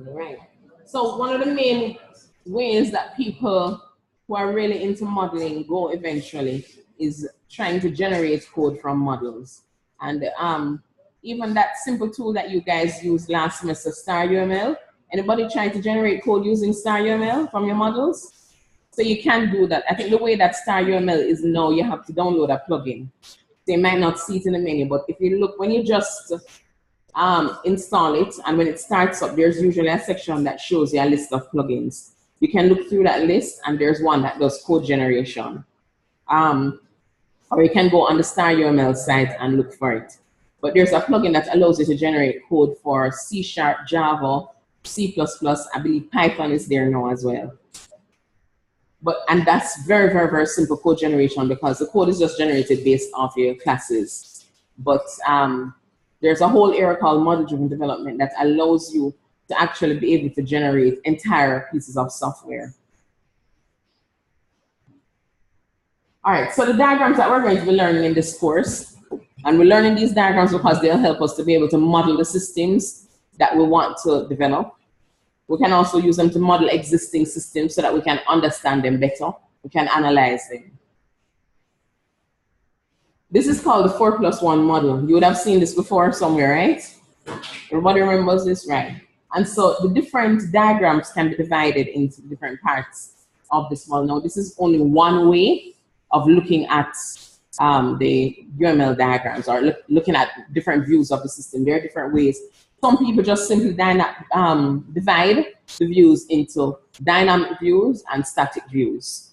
Right. So one of the main ways that people who are really into modeling go eventually is trying to generate code from models. And even that simple tool that you guys used last semester, StarUML, anybody trying to generate code using StarUML from your models? So you can do that. I think the way that StarUML is now, you have to download a plugin. They might not see it in the menu, but if you look, when you just install it, and when it starts up, there's usually a section that shows you a list of plugins. You can look through that list, and there's one that does code generation. Or you can go on the StarUML site and look for it. But there's a plugin that allows you to generate code for C#, Java, C++, I believe Python is there now as well. And that's very, very, very simple code generation, because the code is just generated based off your classes. But there's a whole area called model-driven development that allows you to actually be able to generate entire pieces of software. All right, so the diagrams that we're going to be learning in this course, and we're learning these diagrams because they'll help us to be able to model the systems that we want to develop. We can also use them to model existing systems so that we can understand them better. We can analyze them. This is called the 4+1 model. You would have seen this before somewhere, right? Everybody remembers this, right? And so the different diagrams can be divided into different parts of this model. Now, this is only one way of looking at the UML diagrams, or looking at different views of the system. There are different ways. Some people just simply divide the views into dynamic views and static views.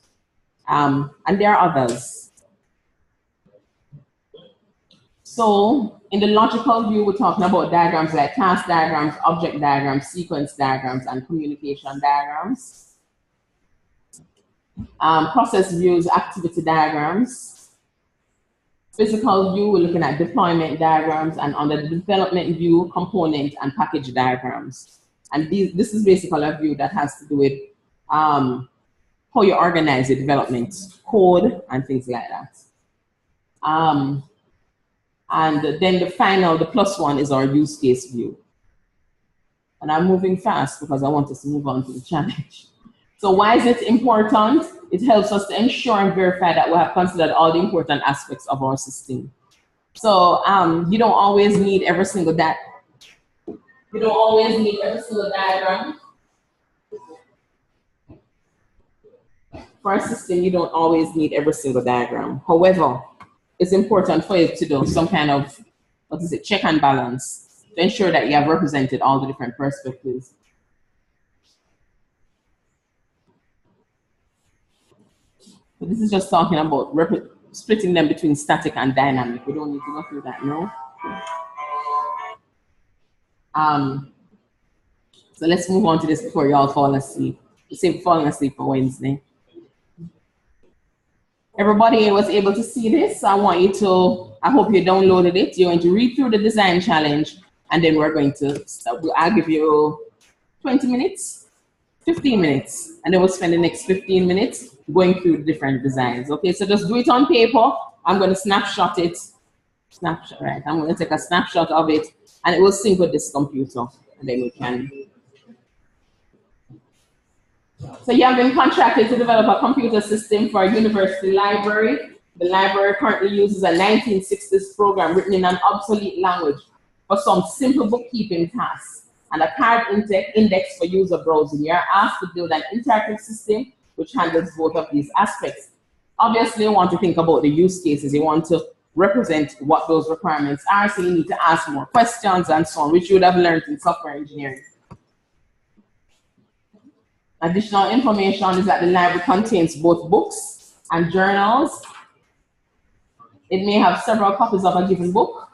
And there are others. So in the logical view, we're talking about diagrams like class diagrams, object diagrams, sequence diagrams, and communication diagrams. Process views, activity diagrams. Physical view, we're looking at deployment diagrams, and under the development view, component and package diagrams. And this is basically a view that has to do with how you organize your development code and things like that. And then the +1 is our use case view. And I'm moving fast because I want us to move on to the challenge. So why is it important? It helps us to ensure and verify that we have considered all the important aspects of our system. So you don't always need every single diagram. For a system, you don't always need every single diagram. However, it's important for you to do some kind of, check and balance to ensure that you have represented all the different perspectives. So this is just talking about splitting them between static and dynamic. We don't need to go through that, no? So let's move on to this before you all fall asleep. Save falling asleep for Wednesday. Everybody was able to see this. I want you to, I hope you downloaded it. You're going to read through the design challenge, and then we're going to, I'll give you 20 minutes, 15 minutes, and then we'll spend the next 15 minutes going through different designs. Okay, so just do it on paper. I'm going to snapshot it. Right, I'm going to take a snapshot of it, and it will sync with this computer, and then we can. So you have been contracted to develop a computer system for a university library. The library currently uses a 1960s program written in an obsolete language for some simple bookkeeping tasks and a card index for user browsing. You're asked to build an interactive system which handles both of these aspects. Obviously, you want to think about the use cases. You want to represent what those requirements are, so you need to ask more questions and so on, which you would have learned in software engineering. Additional information is that the library contains both books and journals. It may have several copies of a given book.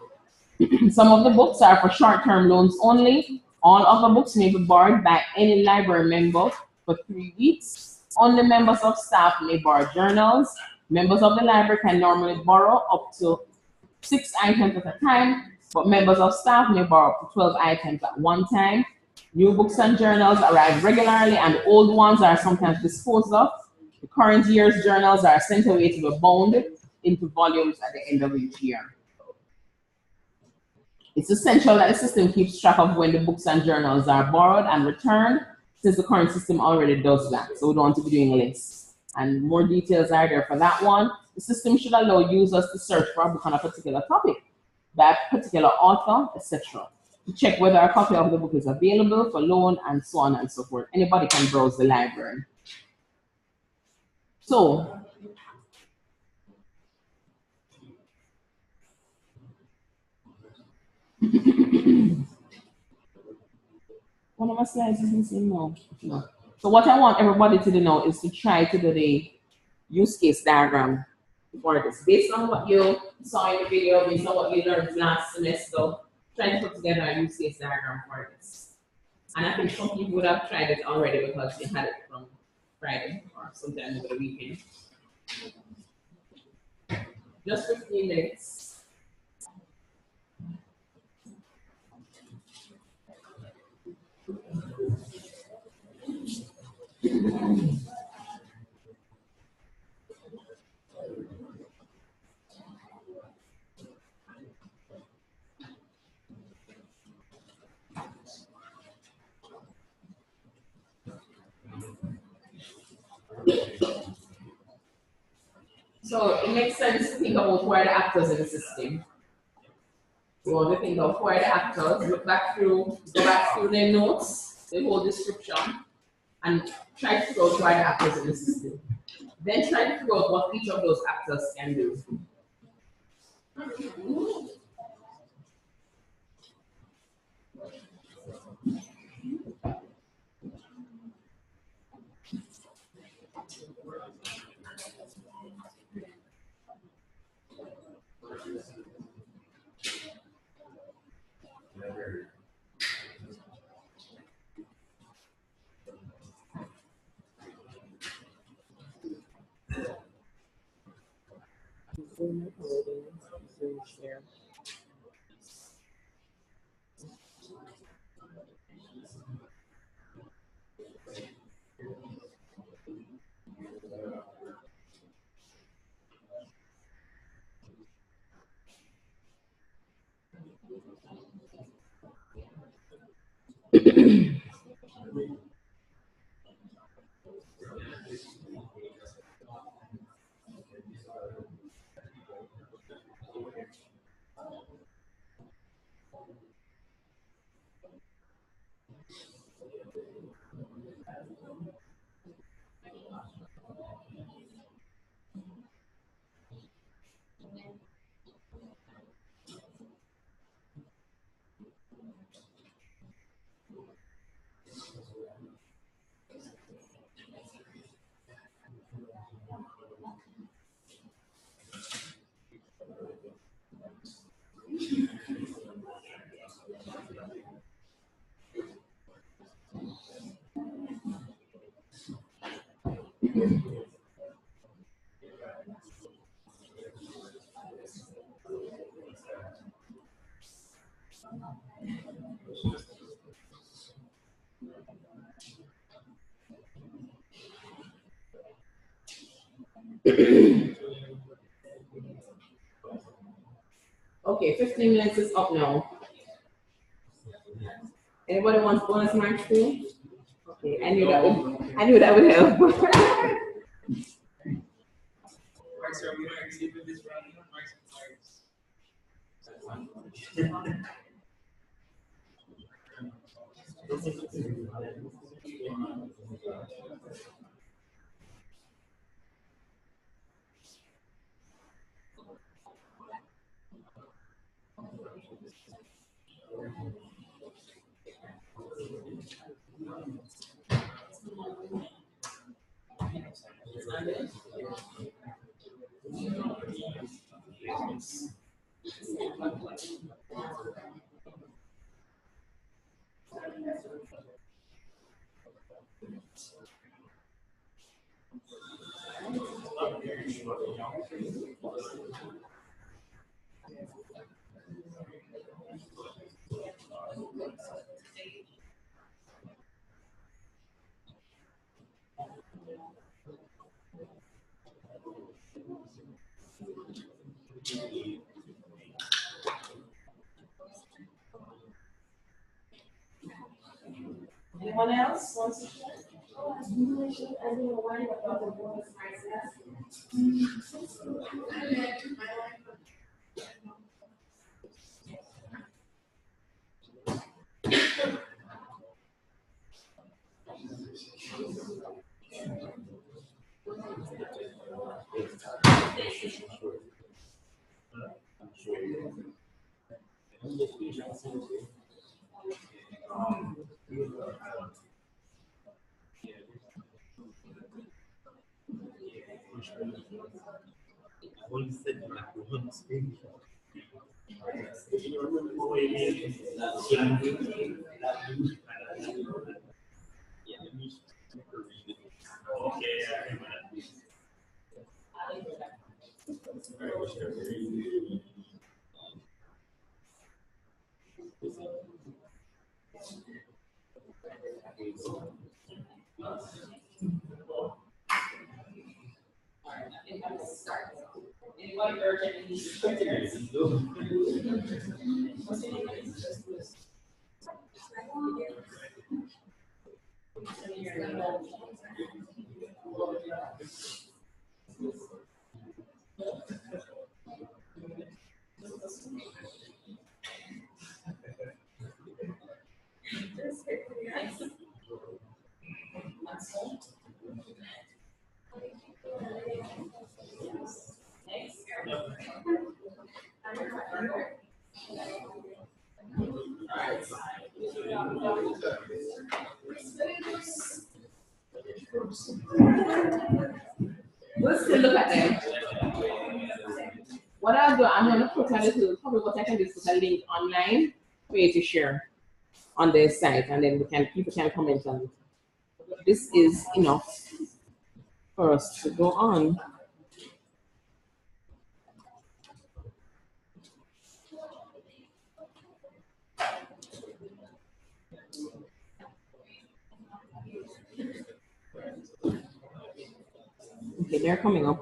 Some of the books are for short-term loans only. All other books may be borrowed by any library member for 3 weeks. Only members of staff may borrow journals. Members of the library can normally borrow up to 6 items at a time, but members of staff may borrow up to 12 items at one time. New books and journals arrive regularly, and old ones are sometimes disposed of. The current year's journals are sent away to be bound into volumes at the end of each year. It's essential that the system keeps track of when the books and journals are borrowed and returned, since the current system already does that, so we don't want to be doing lists. And more details are there for that one. The system should allow users to search for a book on a particular topic, by a particular author, etc., to check whether a copy of the book is available for loan, and so on and so forth. Anybody can browse the library. So, one of my slides is missing now. No. So what I want everybody to do now is to try to do the use case diagram for this. Based on what you saw in the video, based on what you learned last semester, try to put together a use case diagram for this. And I think some people would have tried it already because they had it from Friday or sometime over the weekend. Just 15 minutes. So it makes sense to think about who are the actors in the system. You want to think of who are the actors, look back through, go back through their notes, the whole description, and try to figure out who are the actors in the system. Then try to figure out what each of those actors can do. Okay, 15 minutes is up now. Anybody wants bonus marks too? Okay, I knew that would help. Anyone else wants to share? Anyone urgent needs scriptures? We'll still look at them. What I'll do, I'm going to put a little, probably what I can do is put a link online for you to share on the site, and then people can comment on it. This is enough for us to go on. Okay, they're coming up.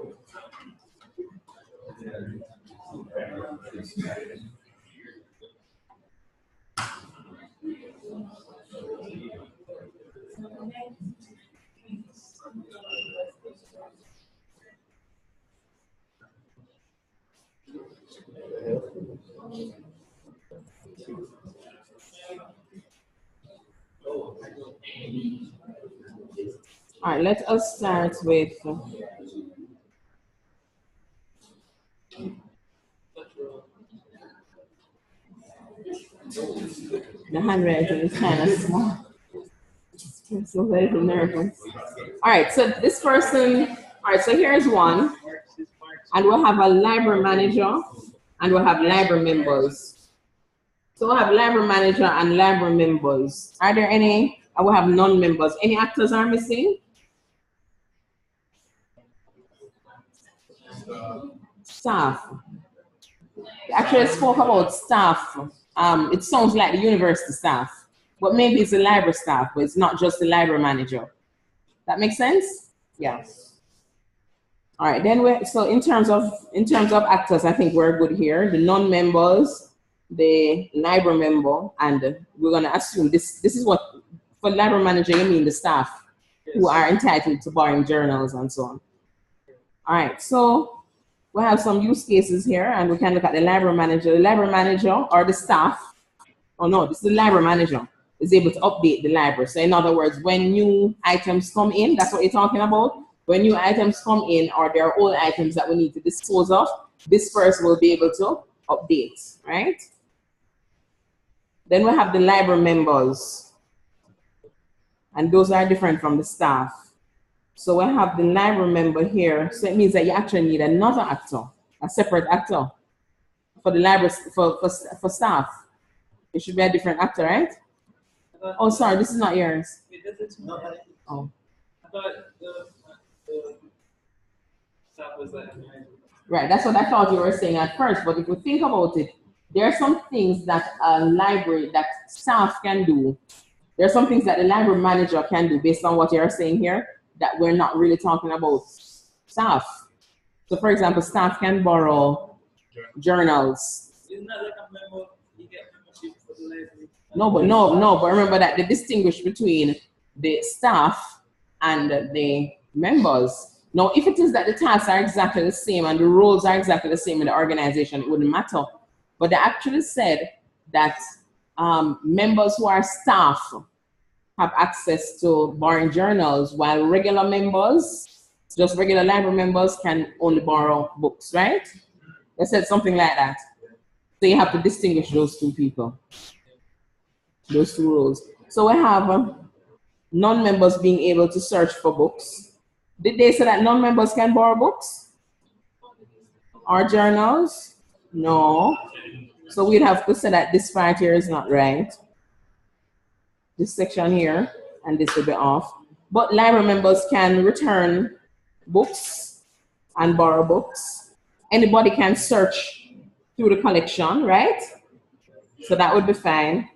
All right, let us start with the handwriting is kind of small. I'm so very nervous. All right, so this person, all right, so here's one. And we'll have a library manager and we'll have library members. So we'll have library manager and library members. Are there any? I will have non-members. Any actors are missing? Staff. Actually, I spoke about staff. It sounds like the university staff, but maybe it's the library staff, but it's not just the library manager. That makes sense? Yeah. All right. Then so in terms of actors, I think we're good here. The non-members, the library member, and we're gonna assume this is what for library manager you mean the staff who are entitled to borrowing journals and so on. All right. So we have some use cases here, and we can look at the library manager or the staff. Oh no, this is the library manager. is able to update the library. So in other words, when new items come in, that's what you're talking about. When new items come in or there are old items that we need to dispose of, this person will be able to update, right? Then we have the library members, and those are different from the staff. So we have the library member here. So it means that you actually need another actor, a separate actor for the library, for staff. It should be a different actor, right? Oh, sorry, this is not yours. Oh. I thought the staff was that. Right, that's what I thought you were saying at first. But if we think about it, there are some things that a library, that staff can do. There are some things that the library manager can do based on what you're saying here that we're not really talking about staff. So for example, staff can borrow journals. Isn't that like a member, you get membership for the library? No, but remember that they distinguish between the staff and the members. Now, if it is that the tasks are exactly the same and the roles are exactly the same in the organization, it wouldn't matter. But they actually said that members who are staff have access to borrowing journals, while regular members, just regular library members, can only borrow books, right? They said something like that. So you have to distinguish those two people, those two roles. So we have non-members being able to search for books. Did they say that non-members can borrow books or journals? No. So we'd have to say that this part here is not right. This section here, and this will be off. But library members can return books and borrow books. Anybody can search through the collection, right? So that would be fine.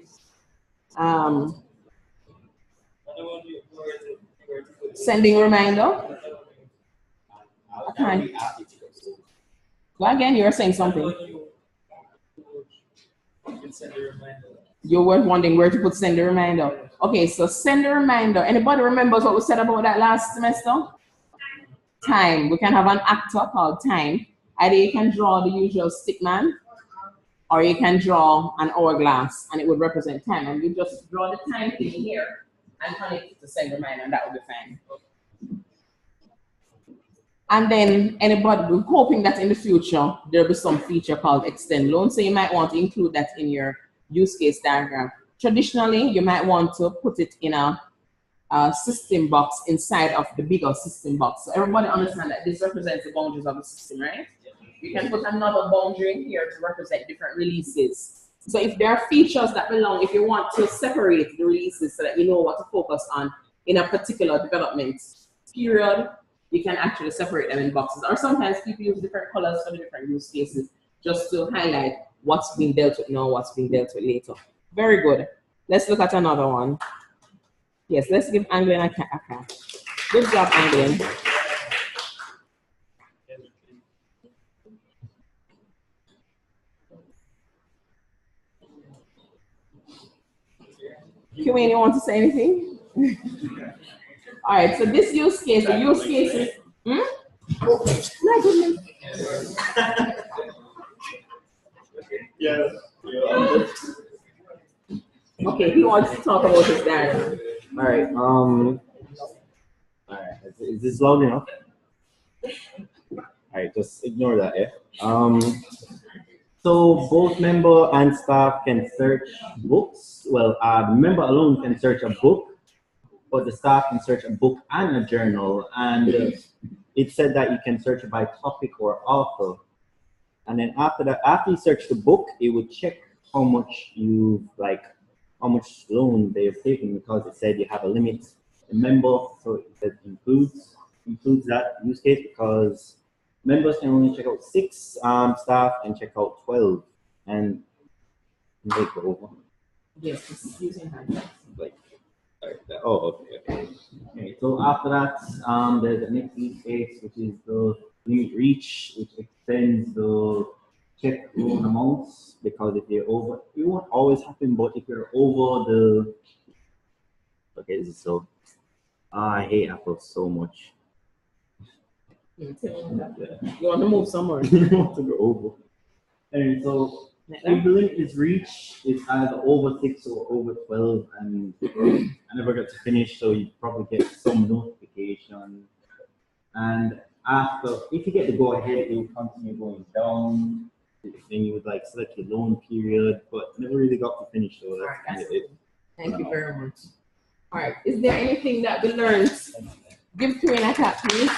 Sending reminder. Okay. Go again, you were saying something. You were wondering where to put send a reminder. Okay, so send a reminder. Anybody remembers what we said about that last semester? Time. We can have an actor called time. Either you can draw the usual stick man, or you can draw an hourglass, and it would represent time. And you just draw the time thing here and connect it to send reminder, and that would be fine. And then anybody, we're hoping that in the future, there'll be some feature called extend loan. So you might want to include that in your use case diagram. Traditionally, you might want to put it in a system box inside of the bigger system box. So everybody understand that this represents the boundaries of the system, right? You can put another boundary in here to represent different releases. So if there are features that belong, if you want to separate the releases so that you know what to focus on in a particular development period, you can actually separate them in boxes. Or sometimes people use different colors for the different use cases just to highlight what's being dealt with now, what's being dealt with later. Very good. Let's look at another one. Yes, let's give Anglin a clap. Good job, Anglin. Kiwane, you want to say anything? All right, so this use case, the use case is, my goodness. Yes. Okay, he wants to talk about his diagram. All right. All right. Is this loud enough? All right. Just ignore that. Yeah. So both member and staff can search books. Well, the member alone can search a book, but the staff can search a book and a journal. And it said that you can search by topic or author. And then after that, after you search the book, it would check how much how much loan they have taken, because it said you have a limit. A member, so it includes that use case, because members can only check out 6, staff can check out 12, and they go over. Yes, just using hand. Like, oh, okay. So after that, there's the next use case, which is the limit reach, which extends the check loan amounts, because if you're over, it won't always happen, but if you're over the, okay, this is so, I hate Apple so much. You want to move somewhere? You want to go over. And so Like If that? the limit is reached, it's either over 6 or over 12, and I never got to finish, so you probably get some notification. And after, if you get the go ahead, it will continue going down. Then you would like select your loan period, but never really got to finish, so that's kind of it. Thank you very much. All right, is there anything that we learned? Give Queen a clap, please.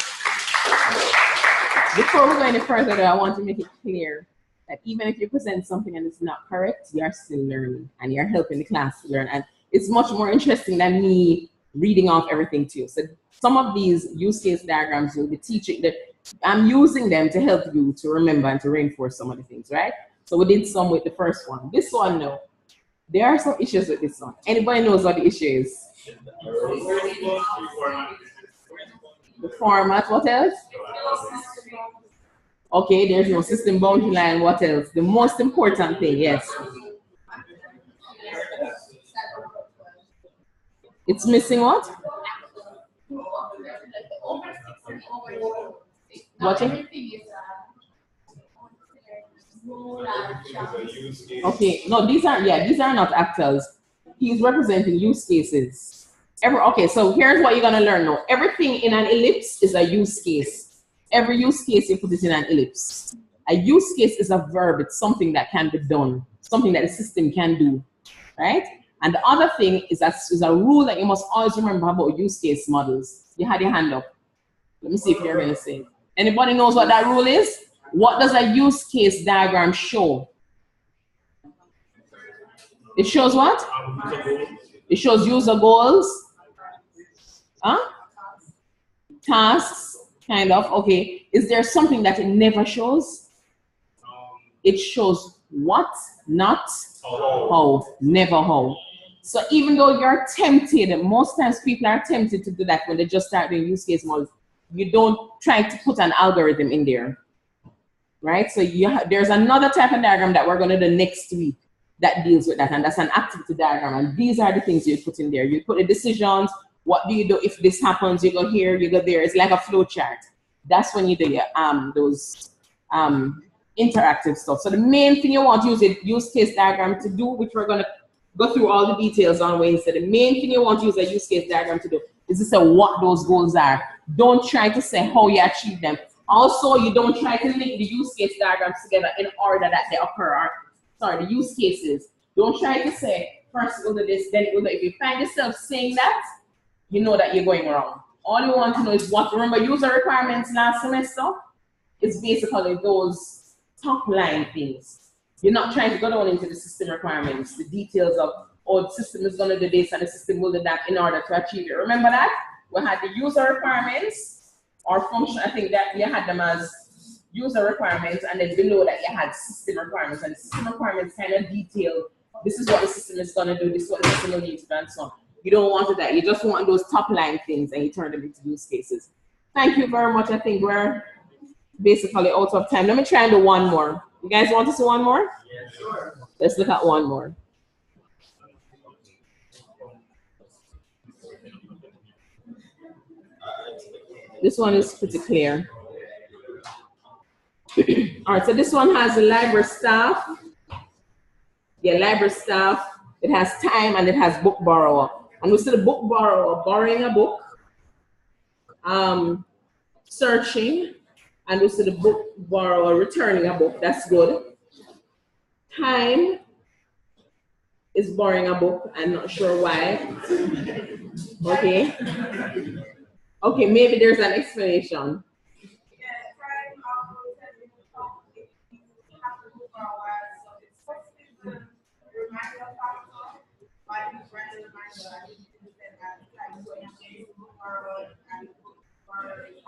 Before we go any further, though, I want to make it clear that even if you present something and it's not correct, you are still learning and you're helping the class to learn. And it's much more interesting than me reading off everything to you. So some of these use case diagrams will be teaching that I'm using them to help you to remember and to reinforce some of the things, right? So we did some with the first one. This one, no. There are some issues with this one. Anybody knows what the issue is? The format, what else? Okay, there's no system boundary line, what else? The most important thing, yes. It's missing what? What? Okay, no, these are not actors. He's representing use cases. Okay, so here's what you're gonna learn now. Everything in an ellipse is a use case. Every use case you put it in an ellipse. A use case is a verb, it's something that can be done, something that the system can do, right? And the other thing is a rule that you must always remember about use case models. You had your hand up. Let me see if you're gonna say it. Anybody knows what that rule is? What does a use case diagram show? It shows what? It shows user goals. Huh? Tasks, kind of, okay. Is there something that it never shows? It shows what, not how, never how. So even though you're tempted, most times people are tempted to do that when they just start doing use case models, you don't try to put an algorithm in there, right? So there's another type of diagram that we're gonna do next week that deals with that, and that's an activity diagram, and these are the things you put in there. You put the decisions, what do you do if this happens, you go here, you go there. It's like a flow chart. That's when you do your those interactive stuff. So the main thing you want to use a use case diagram to do, which we're gonna go through all the details on Wednesday. The main thing you want to use a use case diagram to do is to say what those goals are. Don't try to say how you achieve them. Also, you don't try to link the use case diagrams together in order that they occur. Sorry, the use cases. Don't try to say first we'll do this, then we'll do. If you find yourself saying that, you know that you're going wrong. All you want to know is what. Remember, user requirements last semester is basically those top line things. You're not trying to go down into the system requirements, the details of, oh, the system is going to do this and the system will do that in order to achieve it. Remember that? We had the user requirements or function. I think that you had them as user requirements, and then below that you had system requirements. And system requirements kind of detail, this is what the system is going to do, this is what the system will need to do, and so on. You don't want that. You just want those top line things and you turn them into use cases. Thank you very much. I think we're basically out of time. Let me try and do one more. You guys want to see one more? Yeah, sure. Let's look at one more. This one is pretty clear. All right, so this one has the library staff. Yeah, library staff. It has time and it has book borrower. And we see the book borrower borrowing a book, searching, and we see the book borrower returning a book. That's good. Time is borrowing a book. I'm not sure why. Okay. Okay, maybe there's an explanation.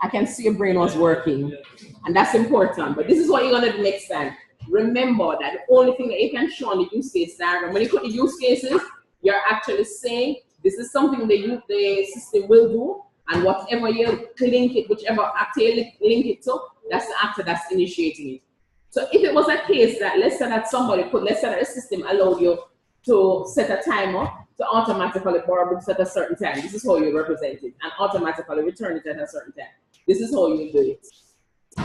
I can see your brain was working, and that's important. But this is what you're gonna do next time. Remember that the only thing that you can show on the use case diagram, when you put the use cases, you're actually saying this is something the system will do, and whatever you link it, whichever actor you link it to, that's the actor that's initiating it. So if it was a case that, let's say that let's say that the system allowed you to set a timer to automatically borrow books at a certain time. This is how you represent it, and automatically return it at a certain time. This is how you do it.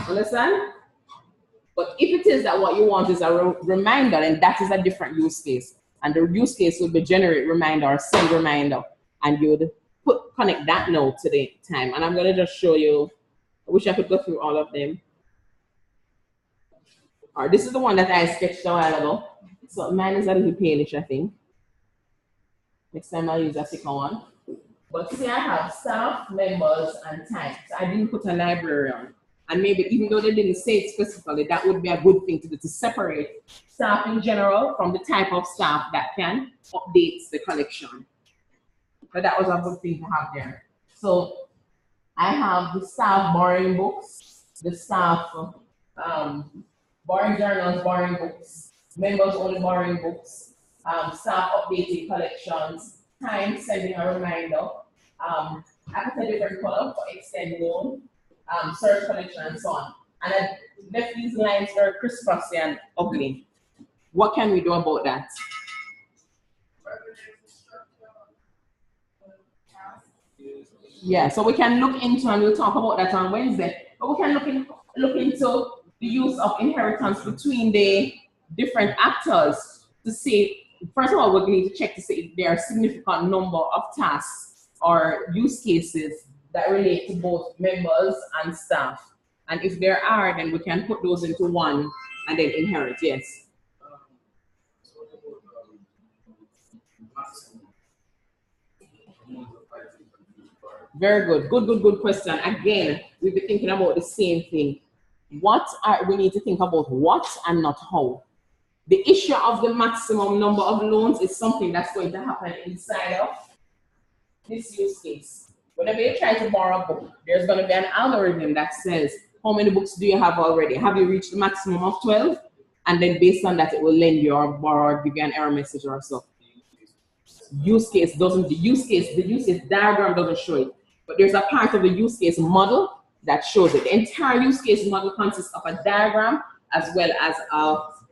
Understand? But if it is that what you want is a reminder, then that is a different use case. And the use case would be generate reminder or send reminder. And you would connect that node to the time. And I'm going to just show you. I wish I could go through all of them. All right, this is the one that I sketched a while ago. So mine is a little palish, I think. Next time I'll use a thicker one. But see, I have staff, members, and time. So I didn't put a librarian. And maybe even though they didn't say it specifically, that would be a good thing to do, to separate staff in general from the type of staff that can update the collection. So that was a good thing to have there. So I have the staff borrowing books, the staff borrowing journals, borrowing books, members only borrowing books, staff updating collections, time sending a reminder. I put a different color for extend loan, search collection, and so on. And I left these lines very crisscrossy and ugly. What can we do about that? Yeah, so we can look into, and we'll talk about that on Wednesday, but we can look into the use of inheritance between the different actors to see, first of all, we need to check to see if there are a significant number of tasks or use cases that relate to both members and staff. And if there are, then we can put those into one and then inherit, yes. Very good. Good question. Again, we'll be thinking about the same thing. We need to think about what and not how. The issue of the maximum number of loans is something that's going to happen inside of this use case. Whenever you try to borrow a book, there's going to be an algorithm that says, how many books do you have already? Have you reached the maximum of 12? And then based on that, it will lend you or borrow or give you an error message or so. The use case diagram doesn't show it. But there's a part of the use case model that shows it. The entire use case model consists of a diagram as well as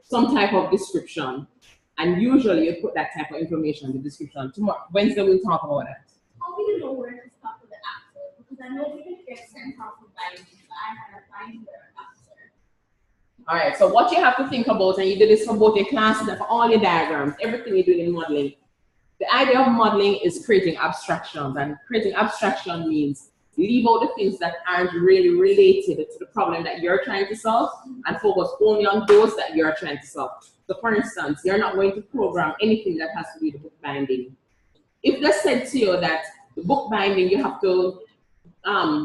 some type of description. And usually you put that type of information in the description. Tomorrow, Wednesday, we'll talk about that. How do you know where to stop with the actor? Because I know we didn't get sent out from binding, so I had a binder after. All right, so what you have to think about, and you do this for both your classes and for all your diagrams, everything you do in modeling. The idea of modeling is creating abstractions, and creating abstraction means leave out the things that aren't really related to the problem that you're trying to solve and focus only on those that you're trying to solve. So for instance, you're not going to program anything that has to do with the book binding. If they said to you that the book binding, you have to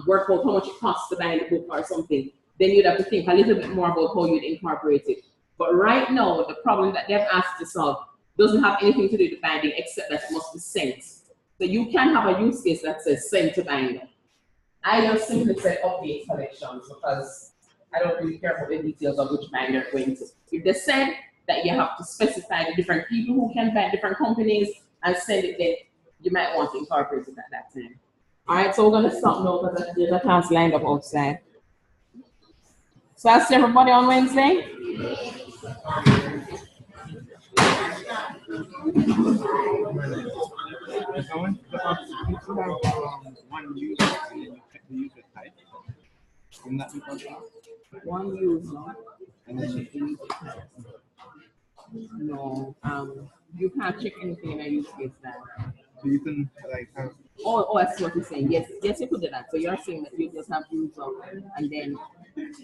work out how much it costs to bind the book or something, then you'd have to think a little bit more about how you'd incorporate it. But right now, the problem that they've asked to solve doesn't have anything to do with binding except that it must be sent. So you can have a use case that says send to binder. I just simply said update collections because I don't really care about the details of which binder it's going to. If they said that you have to specify the different people who can bind different companies and send it, then you might want to incorporate it at that time. All right, so we're going to stop now because there's a class lined up outside. So I'll see everybody on Wednesday. One user and then you check the user type. Wouldn't that be possible? One user. And then check the user type. No, you can't check anything in a use case now. So you can like have. Oh, I see what you're saying. Yes, yes, you could do that. So you're saying that you just have user, and then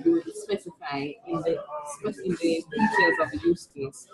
you specify in the details of the use case.